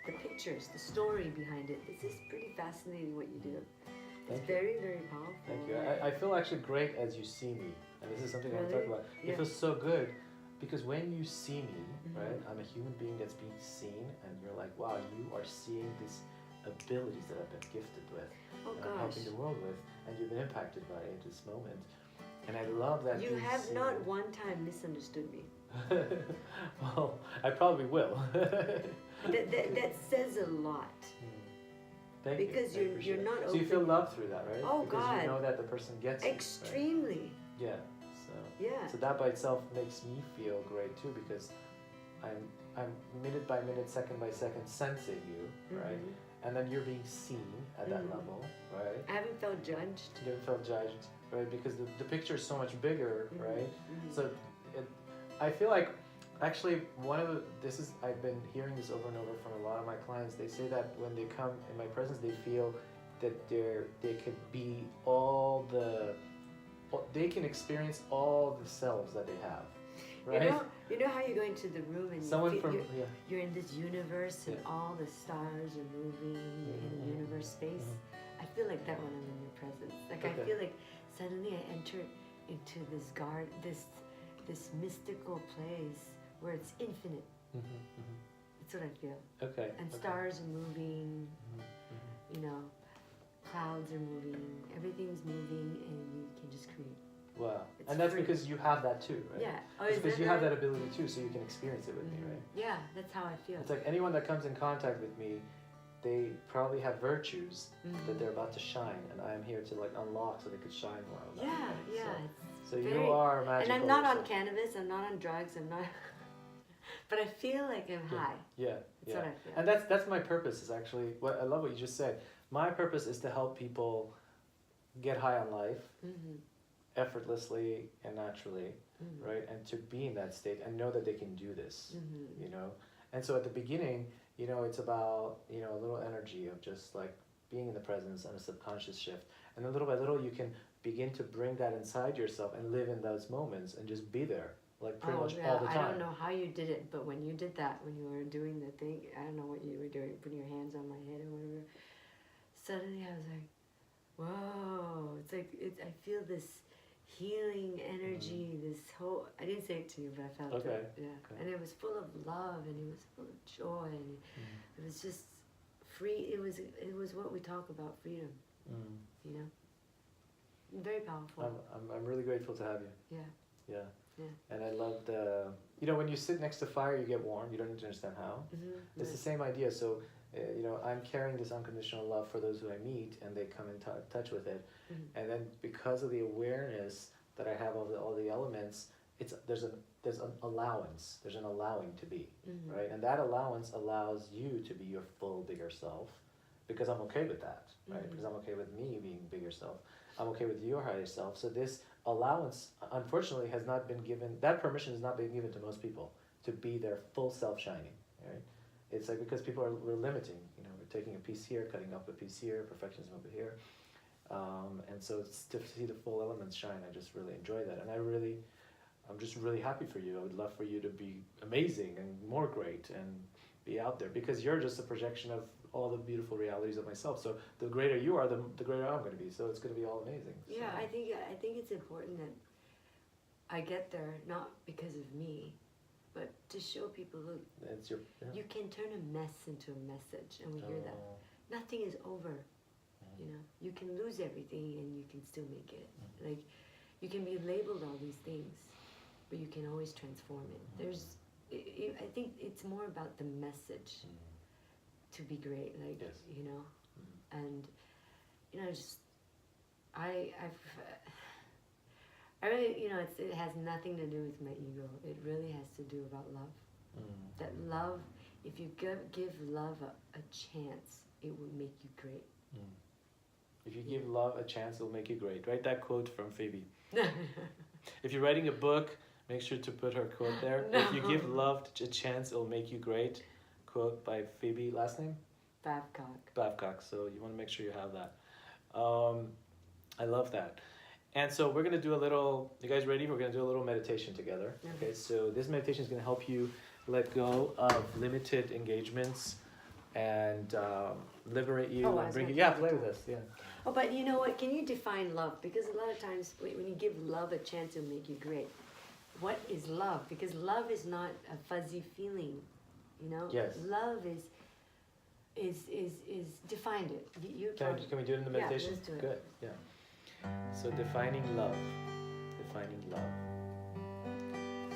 the pictures, the story behind it. This is pretty fascinating what you do. It's Thank you. very, very powerful. Thank you. I feel actually great as you see me, and this is something I want to talk Really? about. Yeah. It feels so good because when you see me, Mhm. right, I'm a human being that's being seen, and you're like, wow, you are seeing these abilities that I've been gifted with, Oh and I'm gosh. helping the world with, and you've been impacted by it at this moment. And I love that You being have seen. not one time misunderstood me. Well, I probably will. That says a lot. Thank you. Because I you're appreciate not it. So you feel open- love through that, right? Oh, because God. you know that the person gets it, right? Extremely. Yeah. So Yeah. so that by itself makes me feel great too, because I'm minute by minute, second by second sensing you, right? Mhm. And then you're being seen at that Mhm. level, right? I haven't felt judged. You don't feel judged, right? Because the picture is so much bigger, Mhm. right? Mhm. So I feel like actually I've been hearing this over and over from a lot of my clients. They say that when they come in my presence, they feel that they could be they can experience all the selves that they have, right? You know how you go into the room and Someone you feel from you're in this universe and Yeah. all the stars are moving in universe space. I feel like that when I'm in your presence. Like I Okay. feel like suddenly I enter into this this mystical place where it's infinite. That's what I feel. Okay. And okay. stars are moving, Mhm, mhm. you know, clouds are moving, everything's moving, and you can just create. Wow. It's And that's free. because you have that too, right? Yeah. Oh, It's is because that you have right? that ability too, so you can experience it with me, right? Yeah, that's how I feel. It's like anyone that comes in contact with me, they probably have virtues that they're about to shine, and I'm here to like unlock so they could shine more. of that, Yeah, right? yeah. So it's you very- are magical. And I'm not on yourself. cannabis, I'm not on drugs, I'm not. But I feel like I'm high. Yeah, That's yeah. what I feel. And that's my purpose. Is actually what I love what you just said. My purpose is to help people get high on life Mm-hmm. effortlessly and naturally, Mm-hmm. right? And to be in that state and know that they can do this, Mm-hmm. you know. And so at the beginning, you know, it's about, you know, a little energy of just like being in the presence and a subconscious shift. And then little by little, you can begin to bring that inside yourself and live in those moments and just be there, like pretty much all the time. I don't know how you did it, but when you did that, when you were doing the thing, I don't know what you were doing, putting your hands on my head or whatever. Suddenly I was like, whoa! It's like I feel this healing energy, this whole. I didn't say it to you, but I felt Okay. it. Yeah, Okay. and it was full of love, and it was full of joy, and it was just free. It was what we talk about, freedom. Mm. You know, very powerful. I'm really grateful to have you. Yeah. Yeah. Yeah. And I love the, you know, when you sit next to fire, you get warm. You don't need to understand how. Mm-hmm. It's the same idea. So, you know, I'm carrying this unconditional love for those who I meet, and they come in touch with it. Mm-hmm. And then because of the awareness that I have of all the elements, there's an allowance. There's an allowing to be, Mm-hmm. right? And that allowance allows you to be your full bigger self, because I'm okay with that, right? Mhm. Because I'm okay with me being bigger self. I'm okay with your higher self. So this allowance, unfortunately, has not been given. That permission has not been given to most people to be their full self shining, right? It's like because we're limiting. You know, we're taking a piece here, cutting up a piece here, perfectionism over here, and so it's to see the full elements shine. I just really enjoy that, and I'm just really happy for you. I would love for you to be amazing and more great and be out there, because you're just a projection of all the beautiful realities of myself. So the greater you are, the greater I'm going to be. So it's going to be all amazing. Yeah, So. I think it's important that I get there not because of me, but to show people, look, It's your. Yeah. you can turn a mess into a message, and we hear that. Nothing is over. You know, you can lose everything and you can still make it. Like, you can be labeled all these things, but you can always transform it. I think it's more about the message to be great, like, Yes. you know, and, you know, I really, you know, it has nothing to do with my ego. It really has to do about love. That love, if you give love a chance, it will make you great. If you give love a chance, it'll make you great. Write that quote from Phoebe. If you're writing a book, make sure to put her quote there. No. If you give love a chance, it'll make you great. Quote by Phoebe, last name? Bapcock. So you want to make sure you have that. I love that. And so we're going to do a little, you guys ready? We're going to do a little meditation together. Okay, so this meditation is going to help you let go of limited engagements and liberate you Oh, I and was bring you. gonna Yeah, play play with with us. Yeah. Oh, but you know what? Can you define love? Because a lot of times when you give love a chance, it'll make you great. What is love? Because love is not a fuzzy feeling, you know. Yes. Love is defined it. You Can we do it in the Yeah, meditation? let's do it. Good. Yeah. So defining love. Defining love.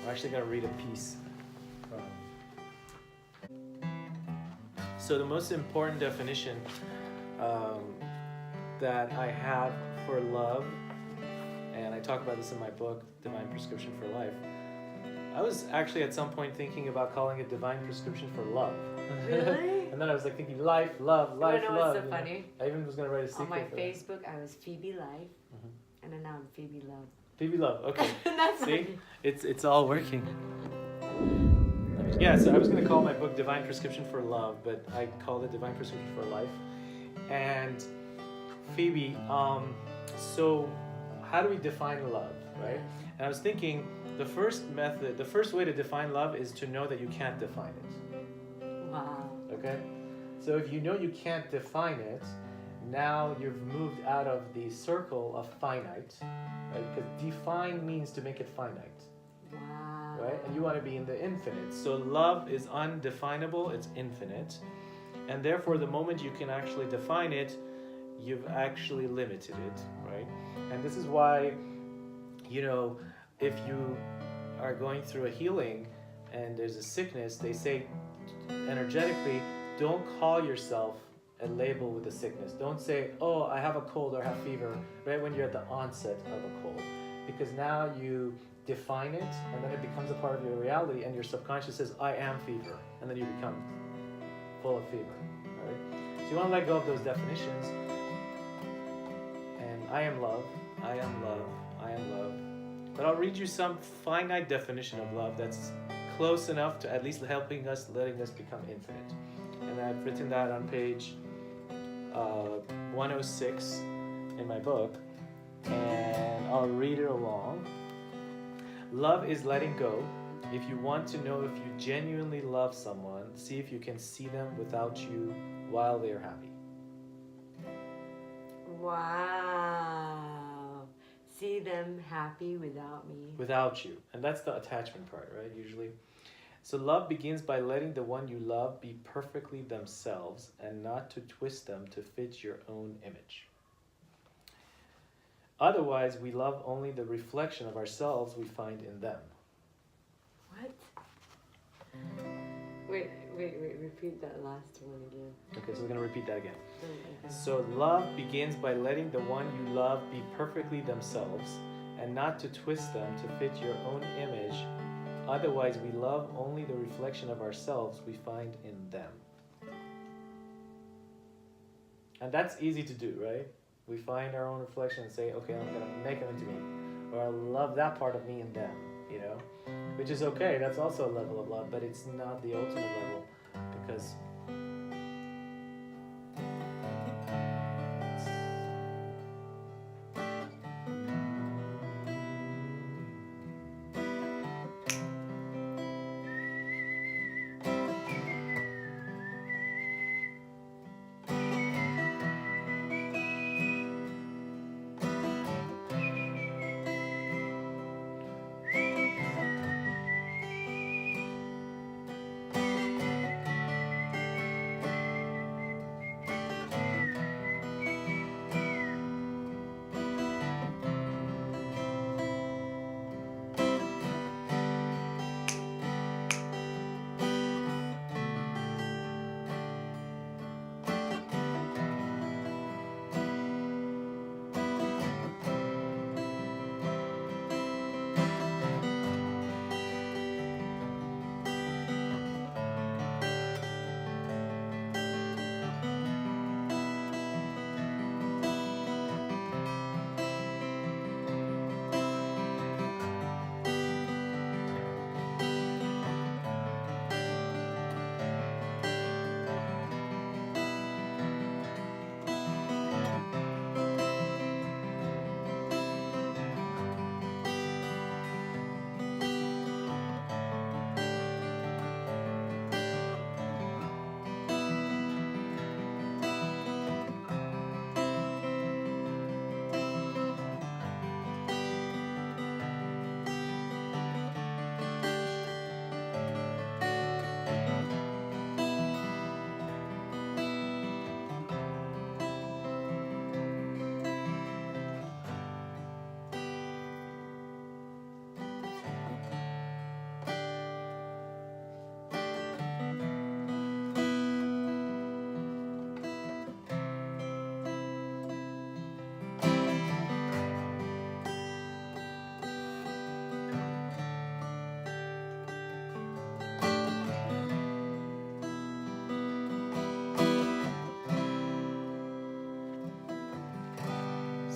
I'm actually gonna read a piece from. So the most important definition that I have for love, and I talk about this in my book, Divine Prescription for Life. I was actually at some point thinking about calling it Divine Prescription for Love. Really? And then I was like thinking life, love, life, You know love. what's so funny? I even was gonna write a sequel On my for Facebook, I was Phebe Life, that. and then now I'm Phebe Love. Phoebe Love, okay. That's See, funny. it's all working. Yeah, so I was gonna call my book Divine Prescription for Love, but I called it Divine Prescription for Life. And Phoebe, so how do we define love, right? And I was thinking the first way to define love is to know that you can't define it. Wow. Okay? So if you know you can't define it, now you've moved out of the circle of finite, right? Because define means to make it finite. Wow. Right? And you want to be in the infinite. So love is undefinable, it's infinite. And therefore, the moment you can actually define it, you've actually limited it, right? And this is why, you know, if you are going through a healing and there's a sickness, they say energetically, don't call yourself a label with a sickness. Don't say, oh, I have a cold or have fever, right when you're at the onset of a cold. Because now you define it, and then it becomes a part of your reality, and your subconscious says, I am fever, and then you become full of fever, right? So you want to let go of those definitions, and I am love, I am love, I am love. But I'll read you some finite definition of love that's close enough to at least letting us become infinite. And I've written that on page 106 in my book, and I'll read it along. Love is letting go. If you want to know if you genuinely love someone, see if you can see them without you while they are happy. Wow. See them happy without me. Without you. And that's the attachment part, right? Usually. So love begins by letting the one you love be perfectly themselves and not to twist them to fit your own image. Otherwise, we love only the reflection of ourselves we find in them. What? Wait, repeat that last one again. Okay, so we're going to repeat that again. Okay. So love begins by letting the one you love be perfectly themselves and not to twist them to fit your own image. Otherwise, we love only the reflection of ourselves we find in them. And that's easy to do, right? We find our own reflection and say, okay, I'm going to make them into me. Or I love that part of me in them, you know? Which is okay, that's also a level of love, but it's not the ultimate level because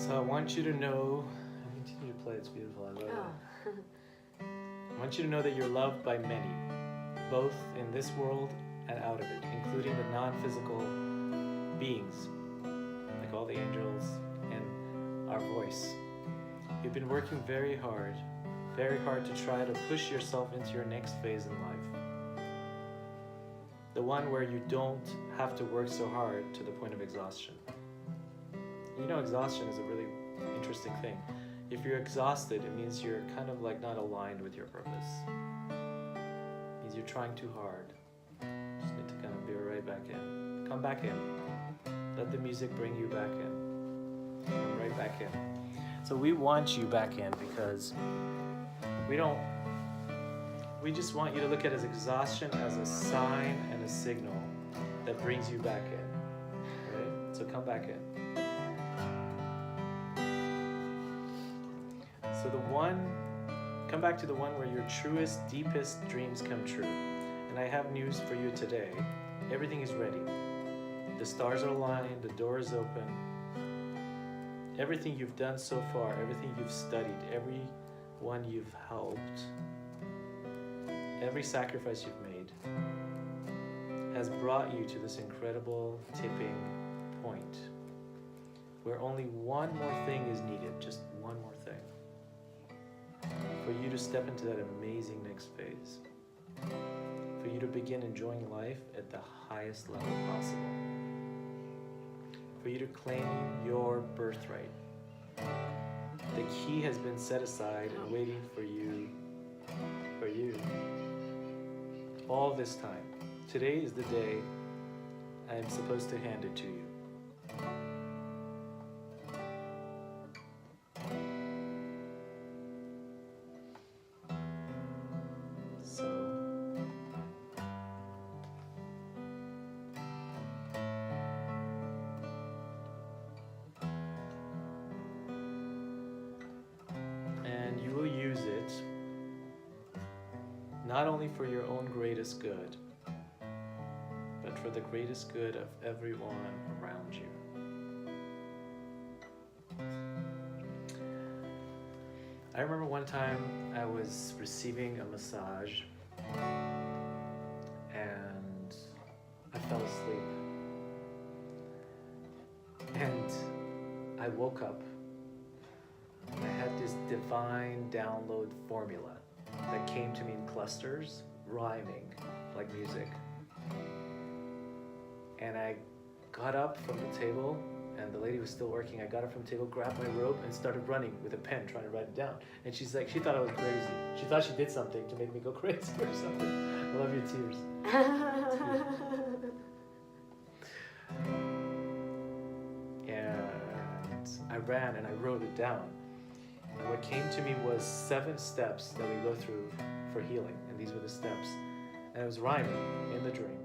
So I want you to know, I continue to play, it's beautiful, I love it. I want you to know that you're loved by many, both in this world and out of it, including the non-physical beings, like all the angels and our voice. You've been working very hard to try to push yourself into your next phase in life. The one where you don't have to work so hard to the point of exhaustion. You know, exhaustion is a really interesting thing. If you're exhausted, it means you're kind of like not aligned with your purpose. It means you're trying too hard. Just need to kind of veer right back in. Come back in. Let the music bring you back in. Come right back in. So we want you back in because we just want you to look at as exhaustion as a sign and a signal that brings you back in. Right? So come back in. So come back to the one where your truest, deepest dreams come true. And I have news for you today. Everything is ready. The stars are aligned, the door is open. Everything you've done so far, everything you've studied, everyone you've helped, every sacrifice you've made has brought you to this incredible tipping point where only one more thing is needed, just one more thing, for you to step into that amazing next phase, for you to begin enjoying life at the highest level possible, for you to claim your birthright. The key has been set aside and waiting for you all this time. Today is the day I am supposed to hand it to you. And you will use it not only for your own greatest good, but for the greatest good of everyone around you. I remember one time I was receiving a massage and I fell asleep. And I woke up and I had this divine download formula that came to me in clusters, rhyming like music. And I got up from the table, and the lady was still working. I got up from the table, grabbed my robe, and started running with a pen, trying to write it down. And she's like, she thought I was crazy. She thought she did something to make me go crazy or something. I love your tears. And I ran and I wrote it down. And what came to me was 7 steps that we go through for healing. And these were the steps. And it was rhyming in the dream.